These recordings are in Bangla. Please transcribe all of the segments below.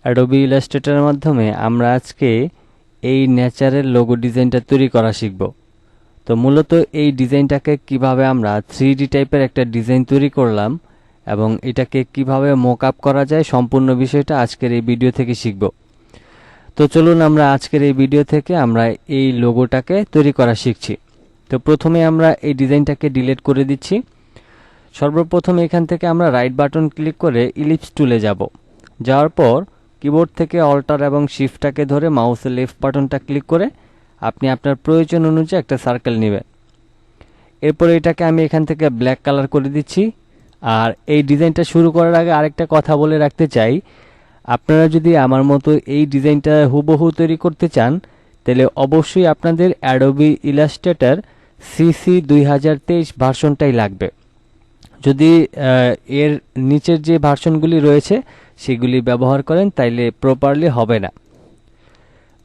অ্যাডোবি ইলাস্ট্রেটরের মাধ্যমে আমরা আজকে এই নেচারের লোগো ডিজাইনটা তৈরি করা শিখব। তো মূলত এই ডিজাইনটাকে কিভাবে আমরা 3D টাইপের একটা ডিজাইন তৈরি করলাম এবং এটাকে কিভাবে মকআপ করা যায় সম্পূর্ণ বিষয়টা আজকের এই ভিডিও থেকে শিখব। তো চলুন আমরা আজকের এই ভিডিও থেকে আমরা এই লোগোটাকে তৈরি করা শিখছি। তো প্রথমে আমরা এই ডিজাইনটাকে ডিলিট করে দিচ্ছি। সর্বপ্রথম এখান থেকে আমরা রাইট বাটন ক্লিক করে ইলিপস টুলে যাব। যাওয়ার পর কিবোর্ড থেকে অল্টার এবং শিফটটাকে ধরে মাউসের লেফট বাটনটা ক্লিক করে আপনি আপনার প্রয়োজন অনুযায়ী একটা সার্কেল নেবেন। এরপর এটাকে আমি এখান থেকে ব্ল্যাক কালার করে দিচ্ছি। আর এই ডিজাইনটা শুরু করার আগে আরেকটা কথা বলে রাখতে চাই, আপনারা যদি আমার মতো এই ডিজাইনটা হুবহু তৈরি করতে চান তাহলে অবশ্যই আপনাদের অ্যাডোবি ইলাস্ট্রেটর CC 2023 ভার্সনটাই লাগবে। যদি এর নিচের যে ভার্সনগুলি রয়েছে সেগুলি ব্যবহার করেন তাইলে প্রপারলি হবে না।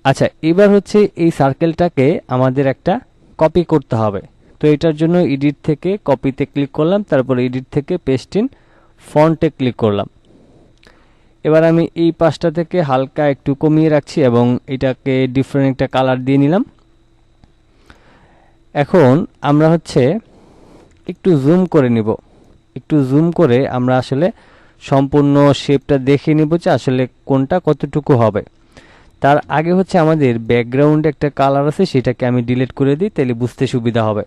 আচ্ছা, এবার হচ্ছে এই সার্কেলটাকে আমাদের একটা কপি করতে হবে। তো এটার জন্য এডিট থেকে কপিতে ক্লিক করলাম, তারপর এডিট থেকে পেস্ট ইন ফন্টে ক্লিক করলাম। এবার আমি এই পাশটা থেকে হালকা একটু কমিয়ে রাখছি এবং এটাকে ডিফারেন্ট একটা কালার দিয়ে নিলাম। এখন আমরা হচ্ছে একটু জুম করে নিব। একটু জুম করে আমরা আসলে সম্পূর্ণ শেপটা দেখে নিব যে আসলে কোনটা কতটুকু হবে। তার আগে হচ্ছে আমাদের ব্যাকগ্রাউন্ডে একটা কালার আছে, সেটাকে আমি ডিলিট করে দিই, তাহলে বুঝতে সুবিধা হবে।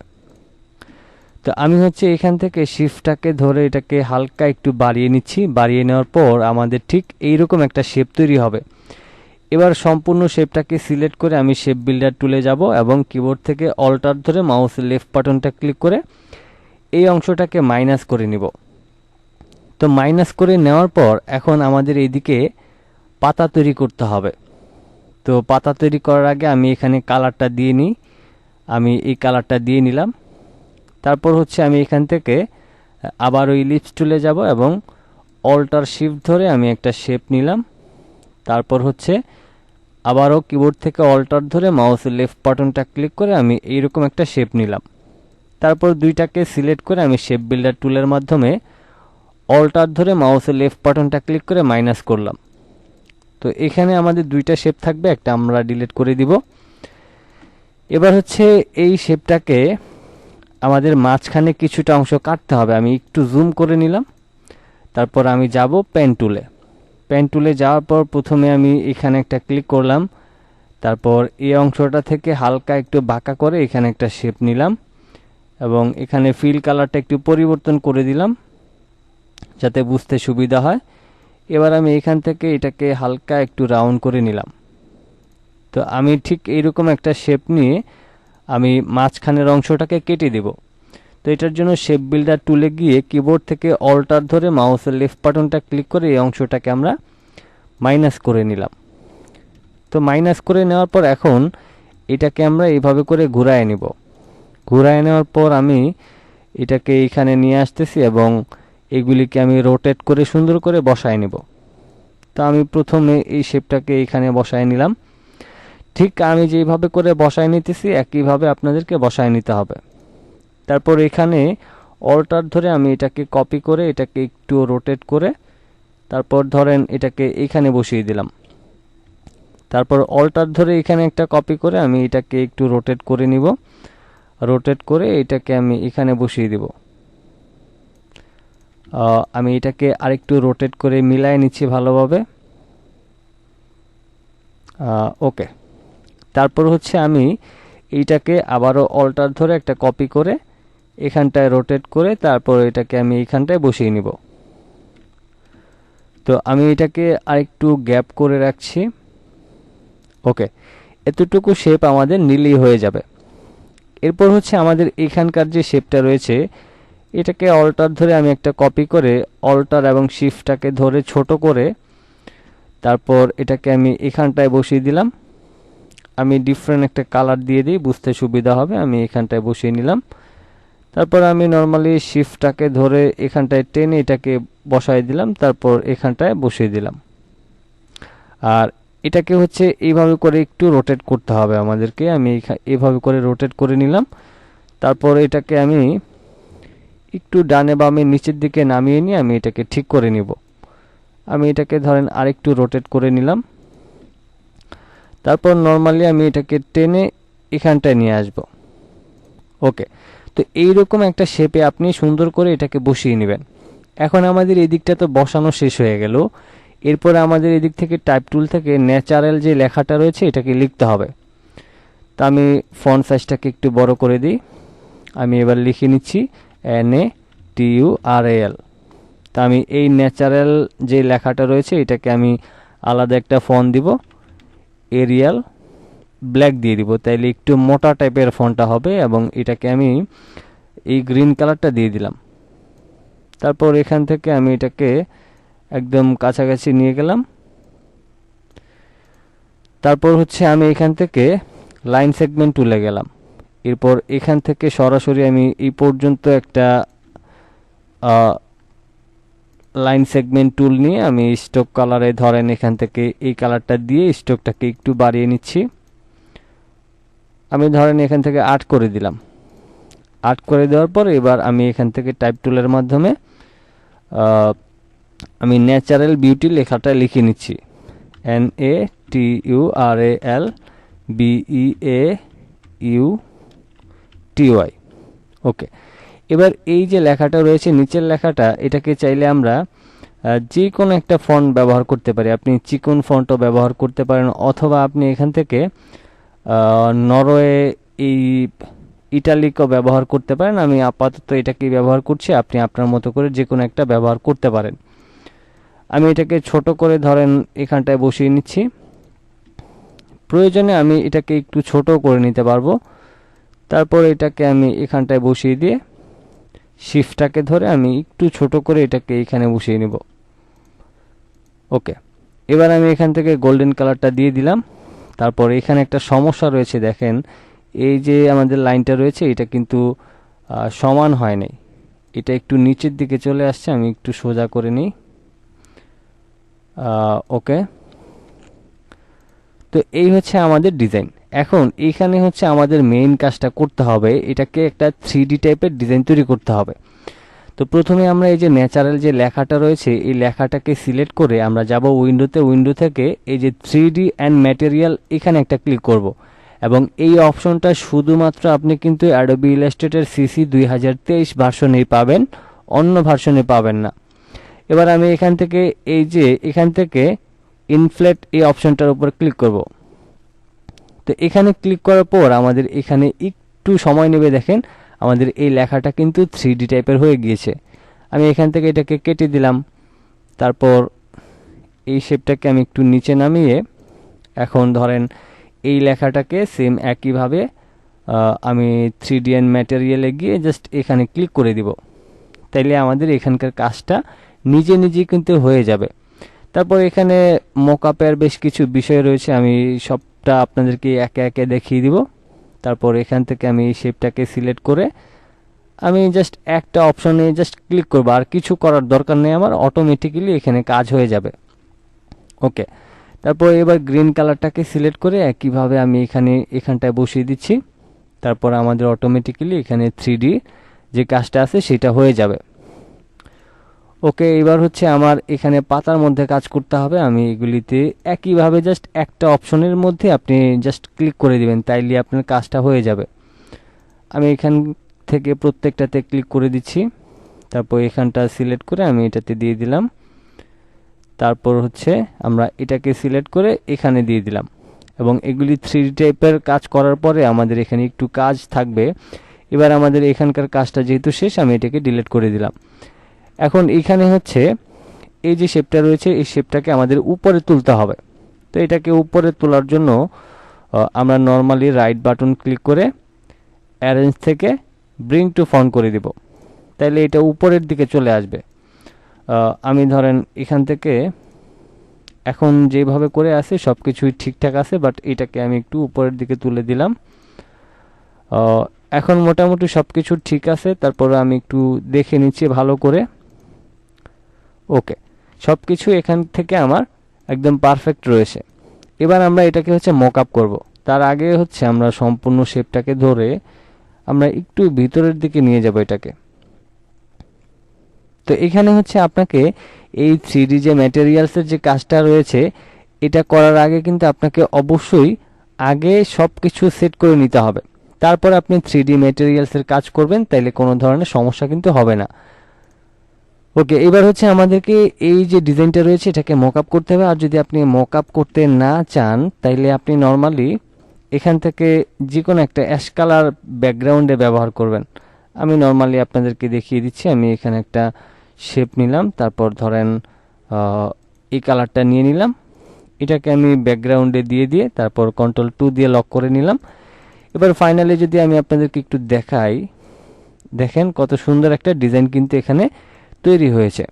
তো আমি হচ্ছে এখান থেকে শিফটটাকে ধরে এটাকে হালকা একটু বাড়িয়ে নিচ্ছি। বাড়িয়ে নেওয়ার পর আমাদের ঠিক এইরকম একটা শেপ তৈরি হবে। এবার সম্পূর্ণ শেপটাকে সিলেক্ট করে আমি শেপ বিল্ডার টুলে যাব এবং কিবোর্ড থেকে অল্টার ধরে মাউসের লেফট বাটনটা ক্লিক করে এই অংশটাকে মাইনাস করে নিব। তো মাইনাস করে নেওয়ার পর এখন আমাদের এইদিকে পাতা তৈরি করতে হবে। তো পাতা তৈরি করার আগে আমি এখানে কালারটা দিয়ে নিই। আমি এই কালারটা দিয়ে নিলাম। তারপর হচ্ছে আমি এখান থেকে আবার ওই ইলিপস টুলে যাব এবং অল্টার শিফট ধরে আমি একটা শেপ নিলাম। তারপর হচ্ছে আবারও কিবোর্ড থেকে অল্টার ধরে মাউসের লেফট বাটনটা ক্লিক করে আমি এইরকম একটা শেপ নিলাম। তারপর দুইটাকে সিলেক্ট করে আমি শেপ বিল্ডার টুলের মাধ্যমে অল্টার ধরে মাউসের লেফট বাটনটা ক্লিক করে মাইনাস করলাম। তো এখানে আমাদের দুইটা শেপ থাকবে, একটা আমরা ডিলিট করে দিব। এবার হচ্ছে এই শেপটাকে আমাদের মাঝখানে কিছুটা অংশ কাটতে হবে। আমি একটু জুম করে নিলাম। তারপর আমি যাব পেন টুলে। পেন টুলে যাওয়ার পর প্রথমে আমি এখানে একটা ক্লিক করলাম। তারপর এই অংশটা থেকে হালকা একটু বাঁকা করে এখানে একটা শেপ নিলাম এবং এখানে ফিল কালারটা একটু পরিবর্তন করে দিলাম যাতে বুঝতে সুবিধা হয়। এবার আমি এখান থেকে এটাকে হালকা একটু রাউন্ড করে নিলাম। তো আমি ঠিক এইরকম একটা শেপ নিয়ে আমি মাঝখানের অংশটাকে কেটে দেব। তো এটার জন্য শেপ বিল্ডার টুলে গিয়ে কিবোর্ড থেকে অল্টার ধরে মাউসের লেফট বাটনটা ক্লিক করে এই অংশটাকে আমরা মাইনাস করে নিলাম। তো মাইনাস করে নেওয়ার পর এখন এটাকে আমরা এইভাবে করে ঘুরায় নিব। ঘুরায় নেওয়ার পর আমি এটাকে এখানে নিয়ে আসতেছি এবং এগুলিকে আমি রোটেট করে সুন্দর করে বসায় নেব। তো আমি প্রথমে এই শেপটাকে এখানে বসায় নিলাম। ঠিক আমি যেভাবে করে বসায় নিতেছি একইভাবে আপনাদেরকে বসায় নিতে হবে। তারপর এখানে অল্টার ধরে আমি এটাকে কপি করে এটাকে একটু রোটেট করে তারপর ধরেন এটাকে এখানে বসিয়ে দিলাম। তারপর অল্টার ধরে এখানে একটা কপি করে আমি এটাকে একটু রোটেট করে নিব। রোটেট করে এটাকে আমি এখানে বসিয়ে দিব। আমি এটাকে আরেকটু রোটেট করে মিলায় নিচ্ছি ভালোভাবে। ওকে। তারপর হচ্ছে আমি এইটাকে আবারও অল্টার ধরে একটা কপি করে এখানটায় রোটেট করে তারপর এটাকে আমি এইখানটায় বসিয়ে নিব। তো আমি এটাকে আরেকটু গ্যাপ করে রাখছি। ওকে, এতটুকু শেপ আমাদের নিলেই হয়ে যাবে। এরপর হচ্ছে আমাদের এখানকার যে শেপটা রয়েছে এটাকে অল্টার ধরে আমি একটা কপি করে অল্টার এবং শিফটটাকে ধরে ছোট করে তারপর এটাকে আমি এখানটায় বসিয়ে দিলাম। আমি ডিফারেন্ট একটা কালার দিয়ে দিই, বুঝতে সুবিধা হবে। আমি এখানটায় বসিয়ে নিলাম। তারপর আমি নর্মালি শিফটটাকে ধরে এখানটায় টেনে এটাকে বসাই দিলাম, তারপর এখানটায় বসিয়ে দিলাম। আর এটাকে হচ্ছে এইভাবে করে একটু রোটেট করতে হবে আমাদেরকে। আমি এইভাবে করে রোটেট করে নিলাম। তারপর এটাকে আমি একটু ডানে বামে নিচের দিকে নামিয়ে নিয়ে আমি এটাকে ঠিক করে নিব। আমি এটাকে ধরেন আরেকটু রোটেট করে নিলাম। তারপর নর্মালি আমি এটাকে টেনে এখানটায় নিয়ে আসব। ওকে, তো এইরকম একটা শেপে আপনি সুন্দর করে এটাকে বসিয়ে নেবেন। এখন আমাদের এই দিকটা তো বসানো শেষ হয়ে গেল। এরপরে আমাদের এদিক থেকে টাইপ টুল থেকে ন্যাচারাল যে লেখাটা রয়েছে এটাকে লিখতে হবে। তা আমি ফন্ট সাইজটাকে একটু বড় করে দিই। আমি এবার লিখে নিচ্ছি NATURAL। তা আমি এই ন্যাচারাল যে লেখাটা রয়েছে এটাকে আমি আলাদা একটা ফন্ট দিব, এরিয়াল ব্ল্যাক দিয়ে দিব, তাইলে একটু মোটা টাইপের ফন্টটা হবে। এবং এটাকে আমি এই গ্রিন কালারটা দিয়ে দিলাম। তারপর এখান থেকে আমি এটাকে একদম কাছাকাছি নিয়ে গেলাম। তারপর হচ্ছে আমি এখান থেকে লাইন সেগমেন্ট টুলে গেলাম। এরপর এখান থেকে সরাসরি আমি এই পর্যন্ত একটা লাইন সেগমেন্ট টুল নিয়ে আমি স্ট্রোক কালারে ধরেন এখান থেকে এই কালারটা দিয়ে স্ট্রোকটাকে একটু বাড়িয়ে নিচ্ছি। আমি ধরেন এখান থেকে 8 করে দিলাম। 8 করে দেওয়ার পর এবার আমি এখান থেকে টাইপ টুলের মাধ্যমে আমি ন্যাচারাল বিউটি লেখাটা লিখে নিচ্ছি, NATURALBEAUTY। ওকে, এবার এই যে লেখাটা রয়েছে নিচের লেখাটা, এটাকে চাইলে আমরা যে কোনো একটা ফন্ট ব্যবহার করতে পারি। আপনি চিকন ফন্টও ব্যবহার করতে পারেন, অথবা আপনি এখান থেকে নরওয়ে এই ইটালিকও ব্যবহার করতে পারেন। আমি আপাতত এটাকেই ব্যবহার করছি, আপনি আপনার মতো করে যে কোনো একটা ব্যবহার করতে পারেন। আমি এটাকে ছোট করে ধরেন এখানটায় বসিয়ে নিচ্ছি। প্রয়োজনে আমি এটাকে একটু ছোট করে নিতে পারবো। তারপর এটাকে আমি এখানটায় বসিয়ে দিয়ে শিফটটাকে ধরে আমি একটু ছোট করে এটাকে এখানে বসিয়ে নিব। ওকে, এবার আমি এখান থেকে গোল্ডেন কালারটা দিয়ে দিলাম। তারপর এখানে একটা সমস্যা রয়েছে, দেখেন এই যে আমাদের লাইনটা রয়েছে এটা কিন্তু সমান হয় নাই, এটা একটু নিচের দিকে চলে আসছে। আমি একটু সোজা করে নিই। ওকে, তো এই হচ্ছে আমাদের ডিজাইন। এখন এইখানে হচ্ছে আমাদের মেইন কাজটা করতে হবে, এটাকে একটা 3D টাইপের ডিজাইন তৈরি করতে হবে। তো প্রথমে আমরা এই যে ন্যাচারাল যে লেখাটা রয়েছে এই লেখাটাকে সিলেক্ট করে আমরা যাব উইন্ডোতে। উইন্ডো থেকে এই যে 3D অ্যান্ড ম্যাটেরিয়াল এখানে একটা ক্লিক করব। এবং এই অপশনটা শুধুমাত্র আপনি কিন্তু অ্যাডোবি ইলাস্ট্রেটর CC 2023 ভার্সনেই পাবেন, অন্য ভার্সনে পাবেন না। এবার আমি এখান থেকে এই যে এখান থেকে ইনফ্লেট এই অপশনটার উপর ক্লিক করব। তো এখানে ক্লিক করার পর আমাদের এখানে একটু সময় নেবে, দেখেন আমাদের এই লেখাটা কিন্তু 3D টাইপের হয়ে গিয়েছে। আমি এখান থেকে এটাকে কেটে দিলাম। তারপর এই শেপটাকে আমি একটু নিচে নামিয়ে এখন ধরেন এই লেখাটাকে সেম একইভাবে আমি 3D অ্যান্ড ম্যাটেরিয়ালে গিয়ে জাস্ট এখানে ক্লিক করে দিব। তাইলে আমাদের এখানকার কাজটা নিজে নিজেই কিন্তু হয়ে যাবে। তারপর এখানে মকআপের বেশ কিছু বিষয় রয়েছে, আমি সবটা আপনাদেরকে একে একে দেখিয়ে দিব। তারপর এখান থেকে আমি এই শেপটাকে সিলেক্ট করে আমি জাস্ট একটা অপশনে জাস্ট ক্লিক করব, আর কিছু করার দরকার নেই আমার, অটোমেটিক্যালি এখানে কাজ হয়ে যাবে। ওকে, তারপর এবার গ্রিন কালারটাকে সিলেক্ট করে একইভাবে আমি এখানটায় বসিয়ে দিচ্ছি। তারপর আমাদের অটোমেটিক্যালি এখানে 3D যে কাজটা আছে সেটা হয়ে যাবে। ওকে, এবার হচ্ছে আমার এখানে পাতার মধ্যে কাজ করতে হবে। আমি এগুলিতে একইভাবে জাস্ট একটা অপশনের মধ্যে আপনি জাস্ট ক্লিক করে দিবেন, তাইলে আপনার কাজটা হয়ে যাবে। আমি এখান থেকে প্রত্যেকটাতে ক্লিক করে দিচ্ছি। তারপর এখানটা সিলেক্ট করে আমি এটাতে দিয়ে দিলাম। তারপর হচ্ছে আমরা এটাকে সিলেক্ট করে এখানে দিয়ে দিলাম। এবং এগুলি 3D টাইপের কাজ করার পরে আমাদের এখানে একটু কাজ থাকবে। এবার আমাদের এখানকার কাজটা যেহেতু শেষ, আমি এটাকে ডিলিট করে দিলাম। এখন এখানে হচ্ছে এই যে শেপটা রয়েছে এই শেপটাকে আমাদের উপরে তুলতে হবে। তো এটাকে উপরে তোলার জন্য আমরা নর্মালি রাইট বাটন ক্লিক করে অ্যারেঞ্জ থেকে ব্রিং টু ফ্রন্ট করে দিব, তাইলে এটা উপরের দিকে চলে আসবে। আমি ধরেন এখান থেকে এখন যেভাবে করে আছে সব কিছুই ঠিকঠাক আছে, বাট এটাকে আমি একটু উপরের দিকে তুলে দিলাম। এখন মোটামুটি সব কিছু ঠিক আছে। তারপরে আমি একটু দেখে নিচ্ছি ভালো করে। ওকে, সব কিছু এখান থেকে আমার একদম পারফেক্ট রয়েছে। এবার আমরা এটাকে হচ্ছে মকআপ করব। তার আগে হচ্ছে আমরা সম্পূর্ণ শেপটাকে ধরে আমরা একটু ভিতরের দিকে নিয়ে যাব এটাকে। তো এখানে হচ্ছে আপনাকে এই 3D যে ম্যাটেরিয়ালসের যে কাজটা রয়েছে এটা করার আগে কিন্তু আপনাকে অবশ্যই আগে সব কিছু সেট করে নিতে হবে, তারপর আপনি 3D ম্যাটেরিয়ালসের কাজ করবেন, তাইলে কোনো ধরনের সমস্যা কিন্তু হবে না। ওকে, এবার হচ্ছে আমাদেরকে এই যে ডিজাইনটা রয়েছে এটাকে মকআপ করতে হবে। আর যদি আপনি মকআপ করতে না চান তাইলে আপনি নর্মালি এখান থেকে যে কোনো একটা অ্যাশ কালার ব্যাকগ্রাউন্ডে ব্যবহার করবেন। আমি নর্মালি আপনাদেরকে দেখিয়ে দিচ্ছি। আমি এখানে একটা শেপ নিলাম, তারপর ধরেন এই কালারটা নিয়ে নিলাম, এটাকে আমি ব্যাকগ্রাউন্ডে দিয়ে তারপর Ctrl+2 দিয়ে লক করে নিলাম। এবার ফাইনালি যদি আমি আপনাদেরকে একটু দেখাই, দেখেন কত সুন্দর একটা ডিজাইন কিন্তু এখানে তৈরি হয়েছে।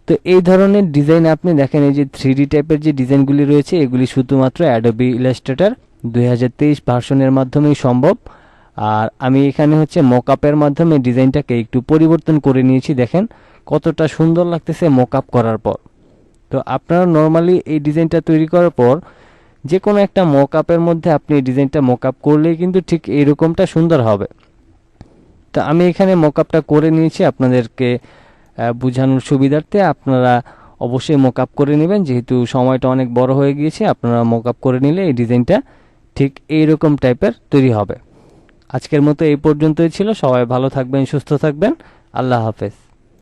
তো এই ধরনের ডিজাইন আপনি দেখেন, এই যে 3D টাইপের যে ডিজাইনগুলি রয়েছে এগুলি শুধুমাত্র অ্যাডোবি ইলাস্ট্রেটর 2023 ভার্সনের মাধ্যমেই সম্ভব। আর আমি এখানে হচ্ছে মকআপের মাধ্যমে ডিজাইনটাকে একটু পরিবর্তন করে নিয়েছি, দেখেন কতটা সুন্দর লাগতেছে মকআপ করার পর। তো আপনারা নর্মালি এই ডিজাইনটা তৈরি করার পর যে কোনো একটা মকআপের মধ্যে আপনি এই ডিজাইনটা মকআপ করলেই কিন্তু ঠিক এইরকমটা সুন্দর হবে। তো আমি এখানে মকআপটা করে নিয়েছি আপনাদেরকে বোঝানোর সুবিধার্থে। আপনারা অবশ্যই মকআপ করে নেবেন, যেহেতু সময়টা অনেক বড় হয়ে গিয়েছে। আপনারা মকআপ করে নিলে এই ডিজাইনটা ঠিক এইরকম টাইপের তৈরি হবে। আজকের মতো এই পর্যন্তই ছিল। সবাই ভালো থাকবেন, সুস্থ থাকবেন। আল্লাহ হাফেজ।